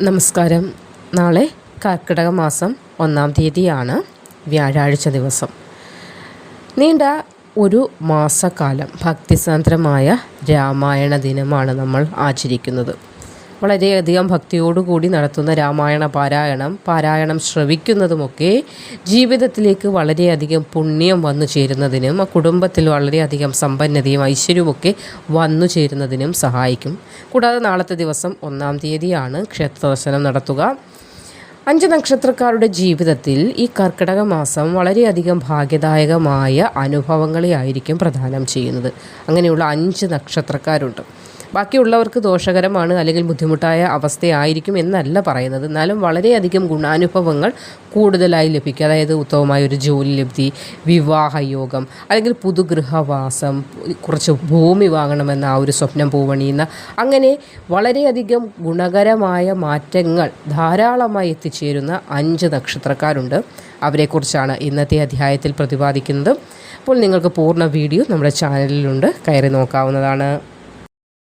നമസ്കാരം. നാളെ കർക്കിടക മാസം 1-ാം തീയതിയാണ്, വ്യാഴാഴ്ച ദിവസം. നീണ്ട ഒരു മാസക്കാലം ഭക്തിസാന്ദ്രമായ രാമായണ ദിനമാണ് നമ്മൾ ആചരിക്കുന്നത്. വളരെയധികം ഭക്തിയോടുകൂടി നടത്തുന്ന രാമായണ പാരായണം ശ്രവിക്കുന്നതുമൊക്കെ ജീവിതത്തിലേക്ക് വളരെയധികം പുണ്യം വന്നു ചേരുന്നതിനും ആ കുടുംബത്തിൽ വളരെയധികം സമ്പന്നതയും ഐശ്വര്യവുമൊക്കെ വന്നു ചേരുന്നതിനും സഹായിക്കും. കൂടാതെ നാളത്തെ ദിവസം 1-ാം തീയതിയാണ് ക്ഷേത്രദർശനം നടത്തുക. 5 നക്ഷത്രക്കാരുടെ ജീവിതത്തിൽ ഈ കർക്കിടക മാസം വളരെയധികം ഭാഗ്യദായകമായ അനുഭവങ്ങളെ ആയിരിക്കും പ്രദാനം ചെയ്യുന്നത്. അങ്ങനെയുള്ള 5 നക്ഷത്രക്കാരുണ്ട്. ബാക്കിയുള്ളവർക്ക് ദോഷകരമാണ് അല്ലെങ്കിൽ ബുദ്ധിമുട്ടായ അവസ്ഥയായിരിക്കും എന്നല്ല പറയുന്നത്. എന്നാലും വളരെയധികം ഗുണാനുഭവങ്ങൾ കൂടുതലായി ലഭിക്കും. അതായത് ഉത്തമമായ ഒരു ജോലി ലബ്ധി, വിവാഹയോഗം, അല്ലെങ്കിൽ പുതുഗൃഹവാസം, കുറച്ച് ഭൂമി വാങ്ങണമെന്ന ആ ഒരു സ്വപ്നം പൂവണിയുന്ന, അങ്ങനെ വളരെയധികം ഗുണകരമായ മാറ്റങ്ങൾ ധാരാളമായി എത്തിച്ചേരുന്ന 5 നക്ഷത്രക്കാരുണ്ട്. അവരെക്കുറിച്ചാണ് ഇന്നത്തെ അധ്യായത്തിൽ പ്രതിപാദിക്കുന്നത്. അപ്പോൾ നിങ്ങൾക്ക് പൂർണ്ണ വീഡിയോ നമ്മുടെ ചാനലിലുണ്ട്, കയറി നോക്കാവുന്നതാണ്.